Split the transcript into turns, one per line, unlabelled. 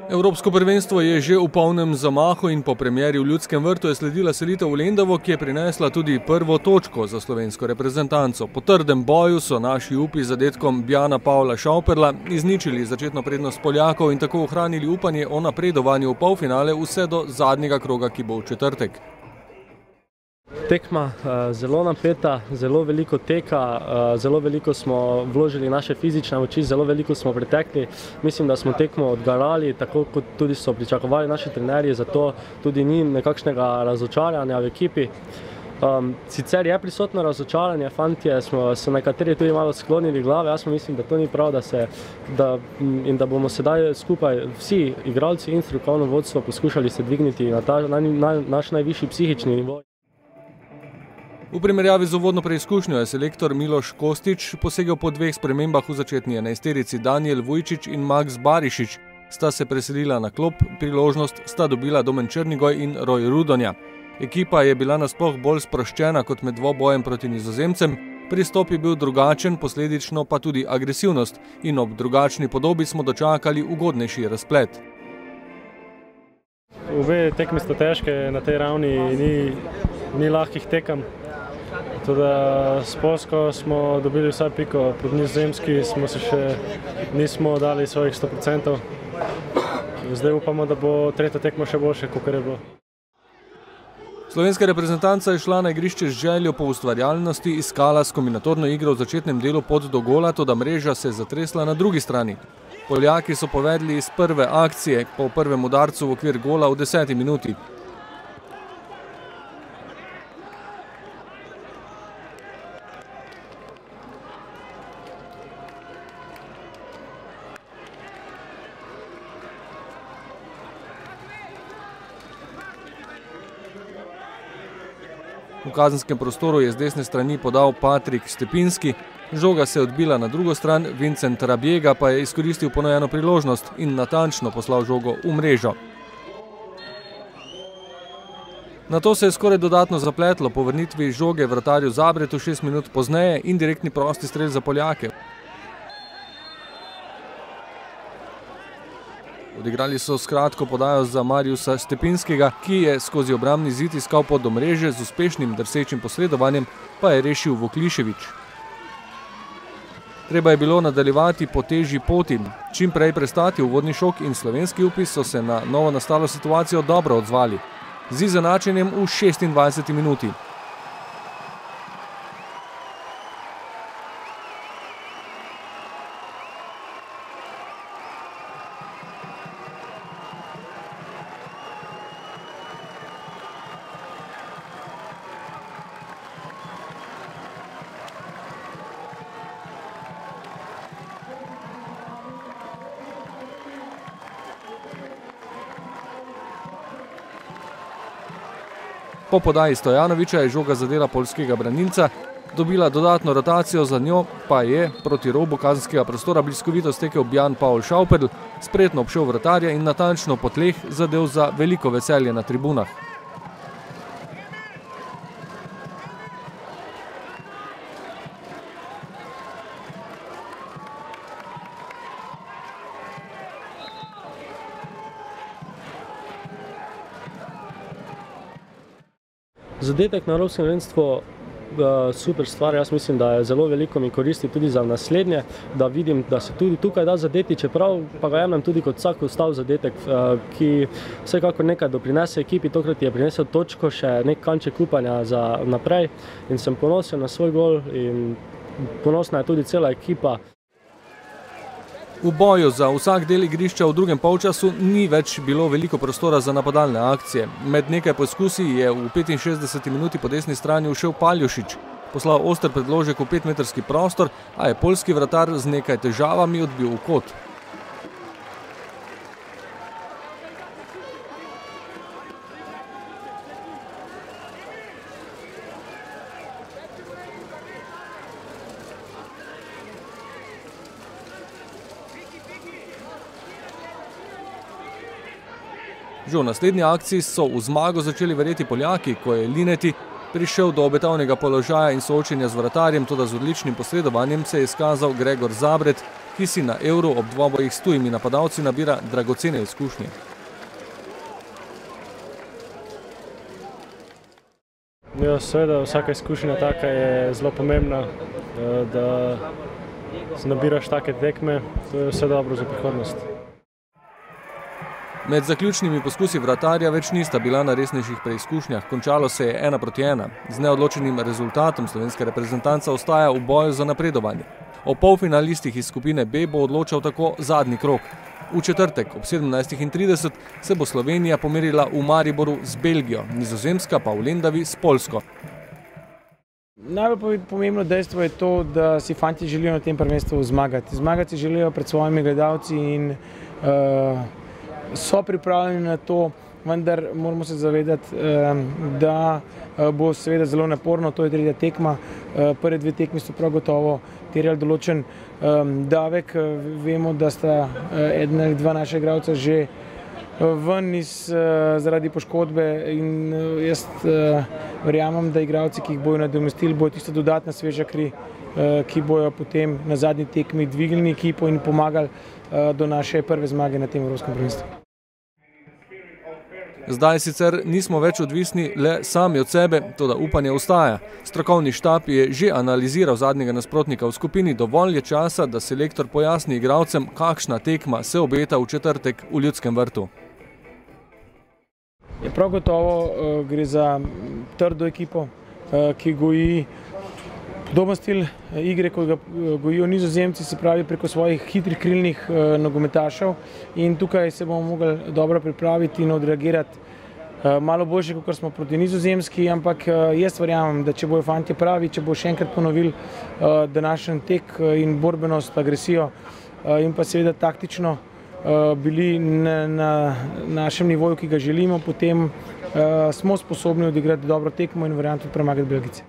Evropsko prvenstvo je že v polnem zamahu in po premieri v Ljudskem vrtu je sledila selitev v Lendavo, ki je prinesla tudi prvo točko za slovensko reprezentanco. Po trdem boju so naši upi z zadetkom Bjana Pavla Šauperla izničili začetno prednost Poljakov in tako ohranili upanje o napredovanju v polfinale vse do zadnjega kroga, ki bo v četrtek.
Tekma zelo napeta, zelo veliko teka, zelo veliko smo vložili naše fizične moči, zelo veliko smo pretekli. Mislim, da smo tekmo odgarali, tako kot tudi so pričakovali naši trenerji, zato tudi ni nekakšnega razočaranja v ekipi. Sicer je prisotno razočaranje, fantje so nekateri tudi malo sklonili glave, jaz mislim, da to ni prav, da bomo sedaj skupaj vsi igralci in strokovno vodstvo poskušali se dvigniti na naš najvišji psihični nivo.
V primerjavi z uvodno preizkušnjo je selektor Miloš Kostić posegel po dveh spremembah v začetni enajsterici. Danijel Vujčić in Maks Barišić sta se preselila na klop, priložnost sta dobila Domen Črnigoj in Roj Rudonja. Ekipa je bila nasploh bolj sproščena kot med dvobojem proti Nizozemcem, pristop je bil drugačen, posledično pa tudi agresivnost in ob drugačni podobi smo dočakali ugodnejši razplet.
Obe tekmi sta težke, na tej ravni ni lahkih tekem. Tudi s Poljsko smo dobili vsaj piko, proti Nizozemski smo se še nismo dali svojih 100%. Zdaj upamo, da bo tretja tekma še boljše, kot je bilo.
Slovenska reprezentanca je šla na igrišče z željo po ustvarjalnosti, iskala s kombinatorno igro v začetnem delu pot do gola, toda mreža se je zatresla na drugi strani. Poljaki so povedli iz prve akcije po prvem udarcu v okvir gola v 10. minuti. V kazenskem prostoru je z desne strani podal Patrik Stepinski, žoga se je odbila na drugo stran, Vincent Rabjega pa je izkoristil ponujeno priložnost in natančno poslal žogo v mrežo. Nato se je skoraj dodatno zapletlo po vrnitvi žoge vratarju Zabretu 6 minut pozneje in direktni prosti strel za Poljake. Odigrali so skratko podajo za Mariusa Stepinskega, ki je skozi obrambni zid iskal pot do mreže, z uspešnim drsečim posredovanjem pa je rešil Vuklišević. Treba je bilo nadaljevati po težji poti, čim prej prestati uvodni šok in slovenski upi so se na novo nastalo situacijo dobro odzvali. Z izenačenjem v 26. minuti. Po podaji Stojanovića je žoga zadela poljskega branilca, dobila dodatno rotacijo, za njo pa je proti robu kazenskega prostora bliskovito stekel Bjan Pavel Šauperl, spretno obšel vratarja in natančno po tleh zadel za veliko veselje na tribunah.
Zadetek na evropskem prvenstvu super stvar, jaz mislim, da je zelo veliko mi koristi tudi za naslednje, da vidim, da se tudi tukaj da zadeti, čeprav pa ga jemljem tudi kot vsak ostal zadetek, ki vsekakor nekaj doprinese ekipi, tokrat je prinesel točko, še nek kanček upanja za naprej in sem ponosen na svoj gol in ponosna je tudi cela ekipa.
V boju za vsak del igrišča v drugem polčasu ni več bilo veliko prostora za napadalne akcije. Med nekaj poskusi je v 65. minuti po desni strani ušel Paljušić, poslal oster predložek v 5-metrski prostor, a je poljski vratar z nekaj težavami odbil v kot. Že v naslednji akciji so v zmago začeli verjeti Poljaki, ko je Lineti prišel do obetavnega položaja in soočenja z vratarjem, toda z odličnim posredovanjem se je izkazal Gregor Zabret, ki si na Euru ob dvobojih s tujimi napadalci nabira dragocene izkušnje.
Ja, seveda, vsaka izkušnja taka je zelo pomembna, da se nabiraš take tekme, to je vse dobro za prihodnost.
Med zaključnimi poskusi vratarja več nista bila na resnejših preizkušnjah. Končalo se je 1:1. Z neodločenim rezultatom slovenska reprezentanca ostaja v boju za napredovanje. O polfinalistih iz skupine B bo odločal tako zadnji krog. V četrtek ob 17:30 se bo Slovenija pomerila v Mariboru z Belgijo, Nizozemska pa v Lendavi s Poljsko.
Najbolj pomembno dejstvo je to, da si fantje želijo na tem prvenstvu zmagati. Zmagati želijo pred svojimi gledalci in so pripravljeni na to, vendar moramo se zavedati, da bo seveda zelo naporno, to je tretja tekma. Prve dve tekmi so prav gotovo terjali določen davek. Vemo, da sta eden ali dva naša igralca že ven zaradi poškodbe in jaz verjamem, da igralci, ki jih bojo nadomestili, bojo tista dodatna sveža kri, ki bojo potem na zadnji tekmi dvignili ekipo in pomagali do naše prve zmage na tem evropskem prvenstvu.
Zdaj sicer nismo več odvisni le sami od sebe, toda upanje ostaja. Strokovni štab je že analiziral zadnjega nasprotnika v skupini, dovolj je časa, da selektor pojasni igralcem, kakšna tekma se obeta v četrtek v Ljudskem vrtu.
Prav gotovo gre za trdo ekipo, ki goji podoben stil igre, kot ga gojijo Nizozemci, se pravi preko svojih hitrih krilnih nogometašev, in tukaj se bomo mogli dobro pripraviti in odreagirati malo boljše, kot smo proti Nizozemski, ampak jaz verjamem, da če bojo fantje pravi, če bo še enkrat ponovili današnji tek in borbenost, agresijo in pa seveda taktično bili na našem nivoju, ki ga želimo, potem smo sposobni odigrati dobro tekmo in verjamem tudi premagati Belgijce.